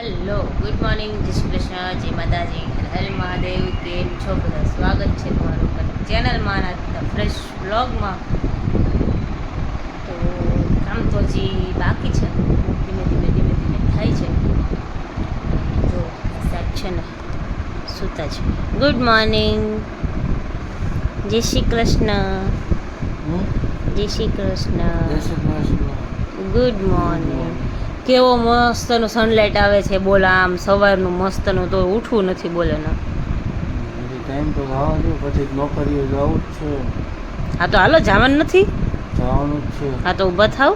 Hello, good morning, જય શ્રી કૃષ્ણ, જય માતાજી, હર મહાદેવ. કેમ છો બધા? સ્વાગત છે તમારું ચેનલમાં આજના ફ્રેશ બ્લોગમાં. તો કામ તો હજી બાકી છે, ધીમે ધીમે થાય છે. જો સાહેબ છે ને સૂતા છે. ગુડ મોર્નિંગ, જય શ્રી કૃષ્ણ, જય શ્રી કૃષ્ણ, ગુડ મોર્નિંગ. કેવો મસ્તનો સનલાઇટ આવે છે, બોલ આમ સવારનું મસ્તનું, તો ઉઠવું નથી બોલે ને. ટાઈમ તો જવા દો, પછી નોકરીએ જવું જ છે. હા તો હાલો, જવાનું નથી? જવાનું જ છે. હા તો ઊભા થાવ.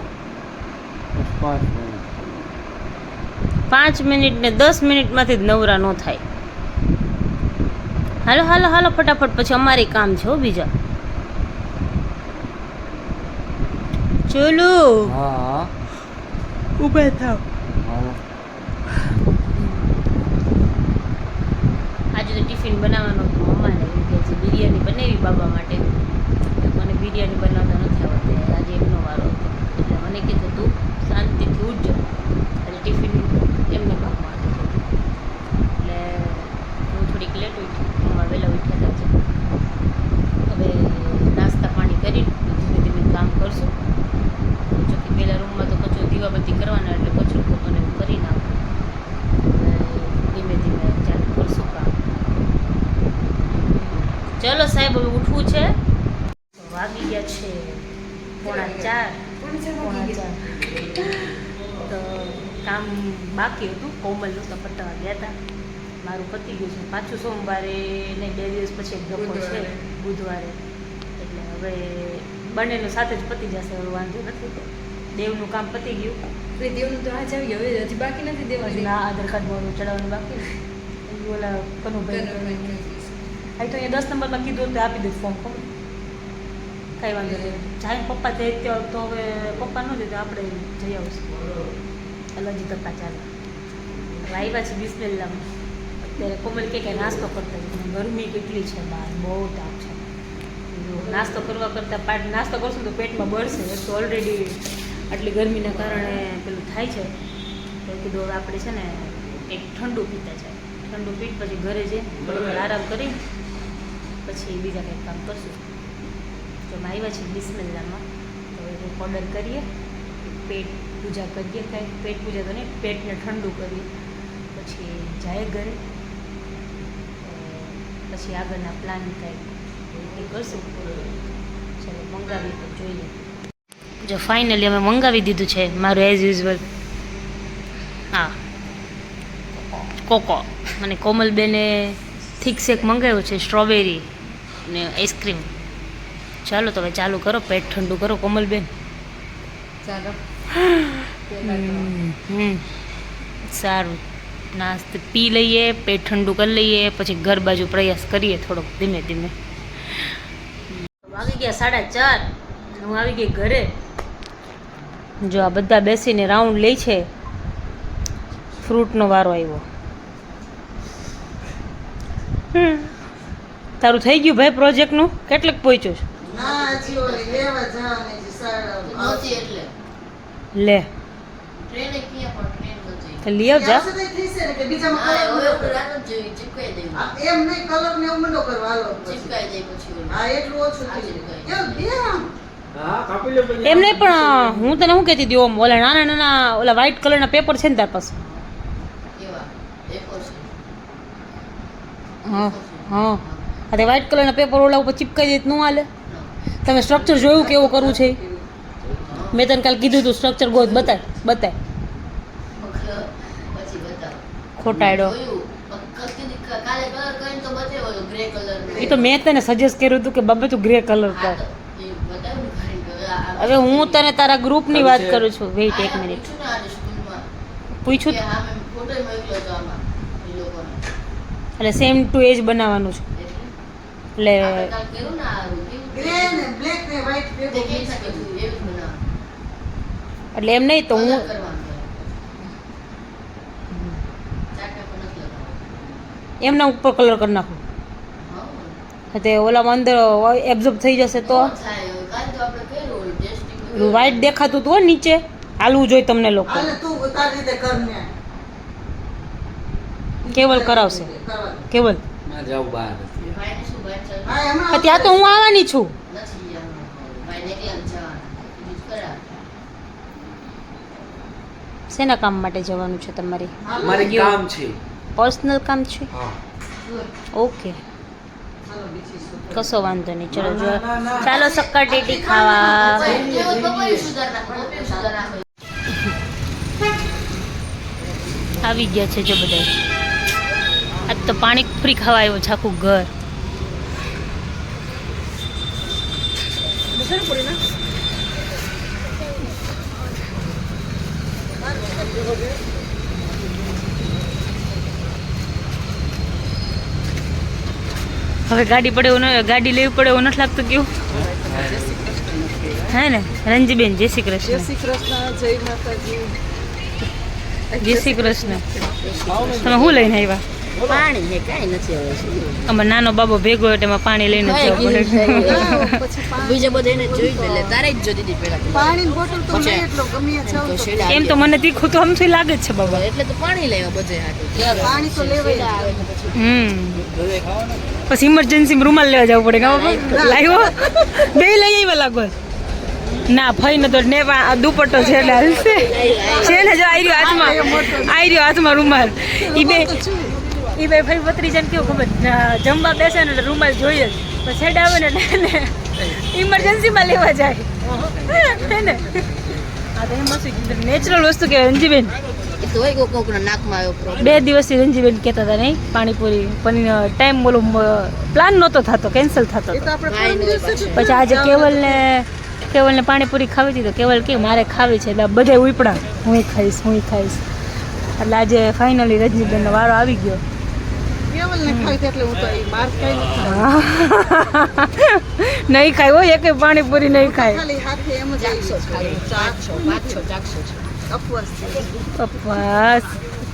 5 મિનિટ ને 10 મિનિટમાંથી જ નવરા ન થાય. હાલો હાલો હાલો ફટાફટ, પછી અમારે કામ છે હો બીજા. ચલો હા, ઊભા થાવ. આજે તો ટિફિન બનાવવાનું હતું મમ્માને, એમ કે છે બિરયાની બનાવી બાબા માટે. મને બિરયાની બનાવતા નથી આવડતી, આજે એમનો વારો હતો. એટલે મને કીધું તું શાંતિથી ઉઠજો, એટલે ટિફિન એમને ભાવમાં હતું. એટલે હું થોડીક લેટ ઉઠી, મમ્મા વહેલા ઉઠ્યા હતા છે. હવે નાસ્તા પાણી કરી ધીમે ધીમે કામ કરશું. જોકે પહેલાં રૂમમાં તો કચરો દીવાબત્તી કરવાના, એટલે કચરો પોતો ને એવું કરી નાખું. ધીમે ધીમે ચાલુ કરશું કામ. ચલો સાહેબ, હવે ઉઠવું છે. વાગી ગયા છે 3:45. તો કામ બાકી હતું, કોમલનું તો પતાવવા ગયા હતા. મારું પતી ગયું છે. પાછું સોમવારે ને 2 દિવસ પછી એક દફો છે, બુધવારે. એટલે હવે બંનેનું સાથે જ પતી જશે, હવે વાંધો નથી. દેવનું કામ પતી ગયું. દેવનું તો આજ આવી ગયું, હજી બાકી નથી દેવાનું. ના, આધાર કાર્ડ મારું ચડાવવાનું બાકી નથી. ઓલા કનુભાઈ અહીં તો અહીંયા 10 નંબરમાં કીધું તો આપી દઈશ ફોર્મ. કાંઈ વાંધો નહીં. જાય પપ્પા જાય તો હવે પપ્પા ન જાય તો આપણે જઈ આવીશું. અલગી ધક્કા ચાલે. હવે આવ્યા છે બિસ્મિલ્લામાં. અત્યારે કોમલ કે નાસ્તો કરતા હોય, ગરમી કેટલી છે બહાર, બહુ તાપ છે. નાસ્તો કરવા કરતાં નાસ્તો કરશું તો પેટમાં બળશે. એક તો ઓલરેડી આટલી ગરમીના કારણે પેલું થાય છે. તો કીધું હવે આપણે છે ને એક ઠંડુ પીતા છે. ઠંડુ પીટ પછી ઘરે જઈ થોડું આરામ કરી પછી બીજા કંઈક કામ કરશું. તો આવ્યા છે બિસ્મિલ્લામાં. તો હવે ઓર્ડર કરીએ, પેટ પૂજા કરીએ, કાંઈ પેટ પૂજા તો નહીં, પેટને ઠંડુ કરીએ, પછી જાય ઘરે. પછી આગળના પ્લાન કાંઈ એ કરશું. ચાલો મંગાવી તો જોઈએ. જો ફાઇનલી અમે મંગાવી દીધું છે મારું એઝ યુઝ્યુઅલ. હા, કોકો. અને કોમલબેને થીક શેક મંગાવ્યો છે, સ્ટ્રોબેરી ને આઈસ્ક્રીમ. ચાલો તો હવે ચાલુ કરો, પેટ ઠંડુ કરો કોમલબેન. ચાલો સારું, નાસ્તો પી લઈએ, પેટ ઠંડુ કરી લઈએ, પછી ઘર બાજુ પ્રયાસ કરીએ થોડોક ધીમે ધીમે. વાગી ગયા 4:30. હું આવી ગઈ ઘરે. જો આ બધા બેસીને રાઉન્ડ લે છે. ફ્રૂટનો વારો આવ્યો. તારું થઈ ગયું ભાઈ પ્રોજેક્ટનું? કેટલાક પહોંચ્યું લે લઈ આવજા. એમ નહીં, પણ હું તને શું કહેતી હતી, ઓમ ઓલા નાના નાના ઓલા વ્હાઈટ કલરના પેપર છે ને તાર પાસે? હા હા, તે વ્હાઈટ કલરના પેપર ઓલા ઉપર ચીપકાઈ દે ન હાલે? તમે સ્ટ્રક્ચર જોયું કેવું કરવું છે? મેં તને કાલે કીધું હતું સ્ટ્રક્ચર ગોત, બતાય. ખોટાડો. એ તો મેં તને સજેસ્ટ કર્યું હતું કે બાબા તું ગ્રે કલર કર. હવે હું તને તારા ગ્રુપની વાત કરું છું. વેઇટ 1 મિનિટ. પૂછ્યું એટલે સેમ ટુ એજ બનાવવાનું છે. એટલે એમ નહીં તો હું એમના ઉપર કલર કરી નાખું. તે ઓલામાં અંદર એબ્ઝોર્બ થઈ જશે તો વ્હાઈટ દેખાતું હતું નીચે. હાલવું જોઈએ તમને લોકો. કેવલ કરાવશે કેવલ ના જાવ બહાર ત્યાં તો હું આવવાની છું શેના કામ માટે જવાનું છે તમારે મારે કામ છે પર્સનલ કામ છે હા ઓકે કશો વાંધો નહીં ચલો જો ચાલો શક્કરટેટી ખાવા આવી ગયા છે જો બધા આજ તો પાણીપુરી ખાવા આવ્યો છે આખું ઘર હવે ગાડી પડે એવું ગાડી લેવી પડે એવું નથી લાગતું કેવું હે ને રંજીબેન જય શ્રી કૃષ્ણ જય શ્રી કૃષ્ણ તમે શું લઈને આવ્યા પાણી છે કાંઈ નથી હવે અમાર નાનો બાબો ભેગો એટલે એમાં પાણી લઈને જવું પડે બીજા બધા એને જોઈ એટલે તારે જ જોતી હતી પેલા પાણી બોટલ તો લઈ એટલો ગમે છે એમ તો મને તીખું તો આમથી લાગે જ છે બાબા એટલે તો પાણી લેવા બધે હાટું પાણી તો લેવાય આવે પછી ઇમરજન્સીમાં રૂમાલ લેવા જવું પડે ગાવ લાવ્યો બે લઈ આવ્યા લાગો ના ફઈ ન તો ને દુપટ્ટો છે એટલે હાલશે છે ને જો આઈ રહ્યો હાથમાં રૂમાલ ઈ બે ભાઈ પત્રી જણ કેવું ખબર જમવા બેસે ને એટલે રૂમાલ જોઈએ જ પછી છેડ આવે ને ઇમરજન્સીમાં લેવા જાય હે ને આ તો એમ શું નેચરલ વસ્તુ કહેવાય રંજીબેન એ તો હોય કોકના નાકમાં આવ્યો પ્રોબ્લેમ 2 દિવસથી રંજીબેન કહેતા હતા નહીં પાણીપુરી પણ ટાઈમ બોલો પ્લાન નહોતો થતો કેન્સલ થતો પછી આજે કેવલને પાણીપુરી ખાવી હતી તો કેવલ કે મારે ખાવી છે એટલે બધે ઉપડા હું ખાઈશ એટલે આજે ફાઇનલી રજનીબેનનો વારો આવી ગયો નહીં ખાય હોય એક પાણીપુરી નહીં ખાય ઉપવાસ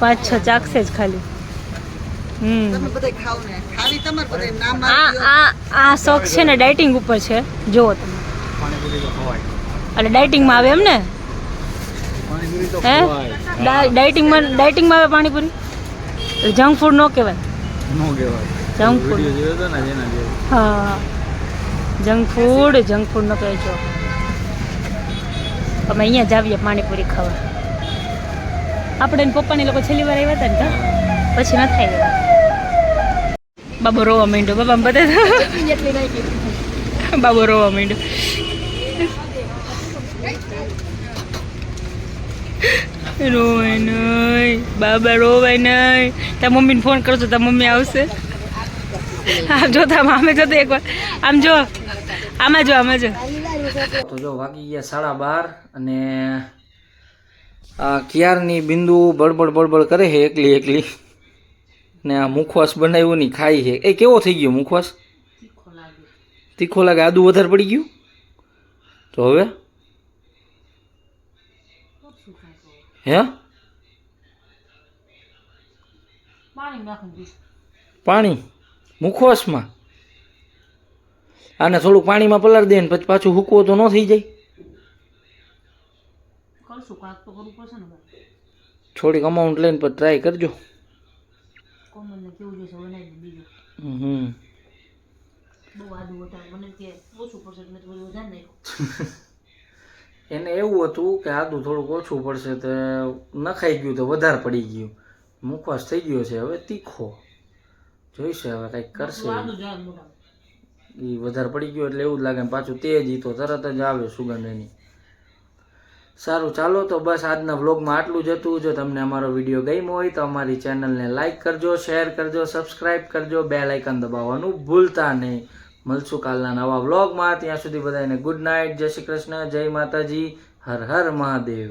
5-6 ચાખશે જ ખાલી આ શોખ છે ને ડાયટિંગ ઉપર છે જુઓ તમે એટલે ડાયટિંગમાં આવે એમ ને હે ડાયટિંગમાં આવે પાણીપુરી જંક ફૂડ ન કહેવાય જંક ફૂડ હા જંક ફૂડ ન કહેવાય જો અમે અહીંયા જ આવીએ પાણીપુરી ખાવા આપણે એને પપ્પાની લોકો છેલ્લી વાર આવ્યા હતા ને પછી ન થાય બાબો રોવા માંડ્યો બાબા બધા બાબો રોવા માંડ્યો રોવાય નહીં બાબા રોવાય નહીં તાર મમ્મીને ફોન કરશો તાર મમ્મી આવશે આમ જોતા આમે જોતા એકવાર આમ જો આમાં જો તો જો વાગી ગયા 12:30 અને આ ક્યારની બિંદુ બળબડ કરે છે એકલી ને આ મુખવાસ બનાવ્યું નહીં ખાઈ છે એ કેવો થઈ ગયો મુખવાસ તીખો લાગે આદુ વધારે પડી ગયું તો હવે હે પાણી મુખવાસમાં આને થોડુંક પાણીમાં પલાળી દે ને પછી પાછું હૂકવો તો ન થઈ જાય થોડીક અમાઉન્ટ લઈને પછી ટ્રાય કરજો એને એવું હતું કે આદુ થોડુંક ઓછું પડશે તો નખાઈ ગયું તો વધારે પડી ગયું મુખવાસ થઈ ગયો છે હવે તીખો જોઈશે હવે કંઈક કરશે એ વધારે પડી ગયો એટલે એવું જ લાગે પાછું તેજ તો તરત જ આવે સુગંધ એની સારું ચાલો તો બસ આજના વ્લોગમાં આટલું જ હતું જો તમને અમારો વિડીયો ગમ્યો હોય તો અમારી ચેનલને લાઈક કરજો શેર કરજો સબસ્ક્રાઈબ કરજો બેલ આઇકન દબાવવાનું ભૂલતા નહીં મળશું કાલના નવા વ્લોગમાં ત્યાં સુધી બધાને ગુડ નાઇટ જય શ્રી કૃષ્ણ જય માતાજી હર હર મહાદેવ